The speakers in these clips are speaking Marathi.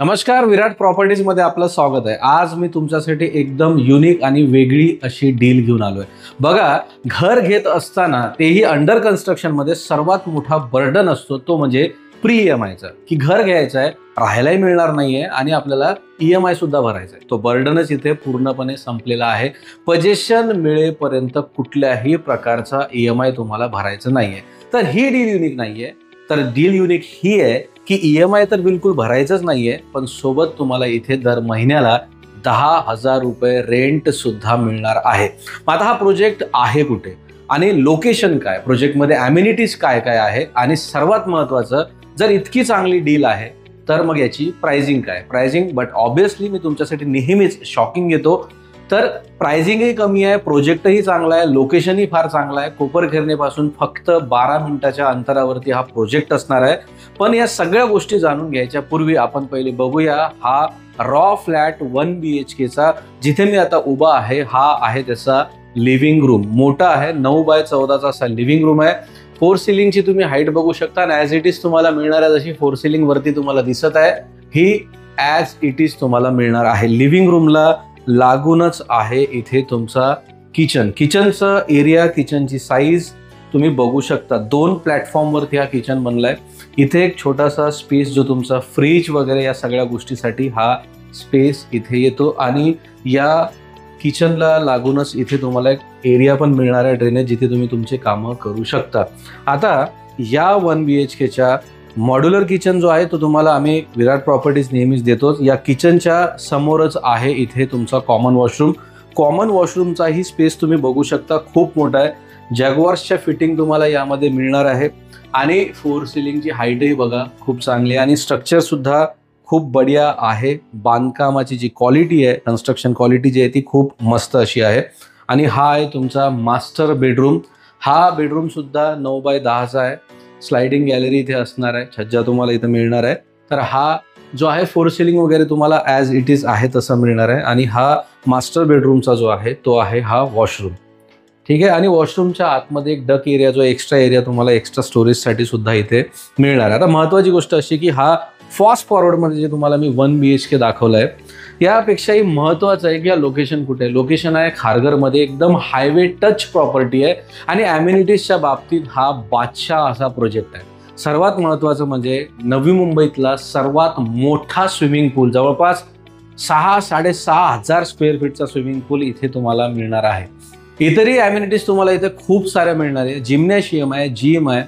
नमस्कार, विराट प्रॉपर्टीज मध्ये आपलं स्वागत आहे। आज मी तुमच्यासाठी एकदम युनिक आणि वेगळी अशी डील घेऊन आलोय। बघा, घर घेत असताना तेही अंडर कन्स्ट्रक्शन मध्ये सर्वात मोठा बर्डन असतो तो म्हणजे प्री EMI चा, की घर घ्यायचं आहे, राहायलाही मिळणार नाहीये आणि आपल्याला EMI सुद्धा भरायचा आहे। तो बर्डनच इथे पूर्णपणे संपलेला आहे। पोजेशन मिळेपर्यंत कुठल्याही प्रकारचा EMI तुम्हाला भरायचा नाहीये। तर ही डील युनिक नाहीये, तर डील युनिक ही आहे की EMI तर बिलकुल भरायचंच नाहीये, पण सोबत तुम्हाला इथे दर महिन्याला 10,000 रुपये रेंट सुद्धा मिळणार आहे। आता हा प्रोजेक्ट आहे कुठे आणि लोकेशन काय, प्रोजेक्टमध्ये अम्युनिटीज काय काय आहे आणि सर्वात महत्त्वाचं, जर इतकी चांगली डील आहे तर मग याची प्राइसिंग काय। प्राइसिंग बट ऑब्वियसली मी तुमच्यासाठी नेहमीच शॉकिंग घेतो, तर प्राइसिंगही कमी आहे, प्रोजेक्टही चांगला आहे, लोकेशनही फार चांगला आहे। कोपरखैरनेपासून फक्त 12 मिनिटाच्या अंतरावरती हा प्रोजेक्ट असणार आहे। पण या सगळ्या गोष्टी जाणून घ्यायच्या पूर्वी आपण पहिले बघूया हा रॉ फ्लॅट 1 BHK चा, जिथे मी आता उभा आहे हा आहे त्याचा लिव्हिंग रूम। मोठा आहे, 9x14 चा असा लिव्हिंग रूम आहे। 4 सिलिंगची तुम्ही हाईट बघू शकता आणि ॲज इट इज तुम्हाला मिळणार आहे, जशी 4 सिलिंग वरती तुम्हाला दिसत आहे ही ॲज इट इज तुम्हाला मिळणार आहे। लिव्हिंग रूमला लागूनच आहे इथे तुमचा किचनचा एरिया, किचनची साईज तुम्ही बघू शकता। 2 प्लॅटफॉर्म वरती हा किचन बनलाय। इथे एक छोटासा स्पेस जो तुमचा फ्रीज वगैरे या सगळ्या गोष्टीसाठी हा स्पेस इथे येतो आणि या किचनला लागूनच इथे तुम्हाला एक एरिया पण मिळणार आहे ड्रेनेज, जिथे तुम्ही तुमचे कामं करू शकता। आता या 1 BHK च्या मॉड्युलर किचन जो आहे तो तुम्हाला आम्ही विराट प्रॉपर्टीज नेहमीच देतोच। या किचनच्या समोरच आहे इथे तुमचा कॉमन वॉशरूम। कॉमन वॉशरूमचाही स्पेस तुम्ही बघू शकता, खूप मोठा आहे। जॅग्वार्सच्या फिटिंग तुम्हाला यामध्ये मिळणार आहे आणि 4 सिलिंगची हाईटही बघा खूप चांगली आहे आणि स्ट्रक्चर सुद्धा खूप बढिया आहे। बांधकामाची जी क्वालिटी आहे, कन्स्ट्रक्शन क्वालिटी जी आहे ती खूप मस्त अशी आहे। आणि हा आहे तुमचा मास्टर बेडरूम। हा बेडरूम सुद्धा 9x10 चा आहे। स्लाइडिंग गॅलरी इथे असणार आहे, छज्जा तुम्हाला इथे मिळणार आहे। तर हा जो आहे 4 सिलिंग वगैरे तुम्हाला ॲज इट इज आहे तसं मिळणार आहे आणि हा मास्टर बेडरूमचा जो आहे तो आहे हा वॉशरूम, ठीक आहे। आणि वॉशरूमच्या आतमध्ये एक डक एरिया, जो एक्स्ट्रा एरिया तुम्हाला एक्स्ट्रा स्टोरेजसाठी सुद्धा इथे मिळणार आहे। आता महत्त्वाची गोष्ट अशी की हा फास्ट फॉरवर्डमध्ये जे तुम्हाला मी 1 BHK दाखवलं आहे, यापेक्षाही महत्त्वाचं आहे की या लोकेशन कुठे आहे। लोकेशन आहे खारघरमध्ये, एकदम हायवे टच प्रॉपर्टी आहे आणि ॲम्युनिटीजच्या बाबतीत हा बादशाह असा प्रोजेक्ट आहे। सर्वात महत्त्वाचं म्हणजे नवी मुंबईतला सर्वात मोठा स्विमिंग पूल, जवळपास 6,000-6,500 स्क्वेअर फीटचा स्विमिंग पूल इथे तुम्हाला मिळणार आहे। इतरही ॲम्युनिटीज तुम्हाला इथे खूप साऱ्या मिळणार आहे। जिम्नॅशियम आहे, जिम आहे,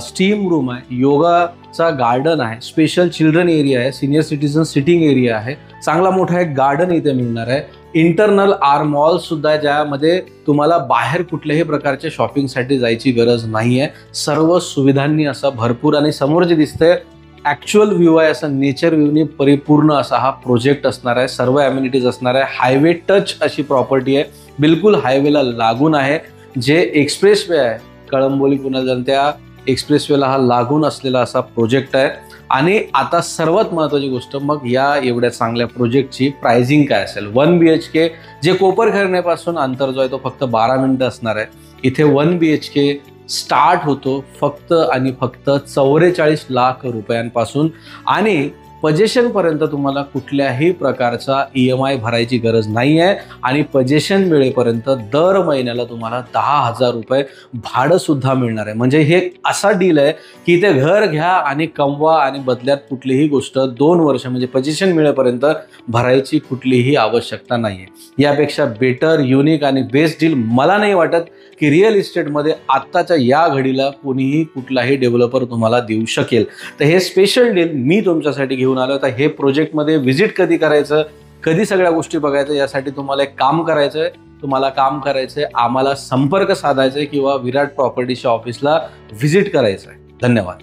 स्टीम रूम आहे, योगाचा गार्डन आहे, स्पेशल चिल्ड्रन एरिया आहे, सिनियर सिटीजन सिटिंग एरिया आहे, चांगला मोठा एक गार्डन इथे मिळणार आहे। इंटरनल आर मॉल सुद्धा, ज्यामध्ये तुम्हाला बाहेर कुठल्याही प्रकारच्या शॉपिंगसाठी जायची गरज नाही आहे। सर्व सुविधांनी असा भरपूर आणि समोर जे दिसतंय ॲक्च्युअल व्ह्यू आहे, असा नेचर व्ह्यूनी परिपूर्ण असा हा प्रोजेक्ट असणार आहे। सर्व ॲम्युनिटीज असणार आहे। हायवे टच अशी प्रॉपर्टी आहे, बिलकुल हायवेला लागून आहे। जे एक्सप्रेसवे आहे कळंबोली पुणे जनता एक्सप्रेसवेला हा लागून असलेला असा प्रोजेक्ट आहे। आणि आता सर्वात महत्त्वाची गोष्ट, मग या एवढ्या चांगल्या प्रोजेक्टची प्राइसिंग काय असेल। 1 BHK जे कोपरखैरनेपासून अंतर जो आहे तो फक्त 12 मिनिटं असणार आहे। इथे 1 BHK स्टार्ट होतो फक्त आणि फक्त 44 लाख रुपयांपासून आणि पोजेशनपर्यंत तुम्हाला कुठल्याही प्रकारचा EMI भरायची गरज नाही आहे आणि पोजेशन मिळेपर्यंत दर महिन्याला तुम्हाला 10,000 रुपये भाडं सुद्धा मिळणार आहे। म्हणजे हे असा डील आहे की इथे घर घ्या आणि कमवा आणि बदल्यात कुठलीही गोष्ट 2 वर्ष म्हणजे पोजेशन मिळेपर्यंत भरायची कुठलीही आवश्यकता नाही आहे। यापेक्षा बेटर, युनिक आणि बेस्ट डील मला नाही वाटत की रिअल इस्टेटमध्ये आत्ताच्या या घडीला कोणीही कुठलाही डेव्हलपर तुम्हाला देऊ शकेल। तर हे स्पेशल डील मी तुमच्यासाठी घेऊन आलो। तर हे प्रोजेक्टमध्ये व्हिजिट कधी करायचं, कधी सगळ्या गोष्टी बघायचं, यासाठी तुम्हाला एक काम करायचं आहे। तुम्हाला काम करायचं आहे, आम्हाला संपर्क साधायचा आहे किंवा विराट प्रॉपर्टीच्या ऑफिसला व्हिजिट करायचं आहे। धन्यवाद।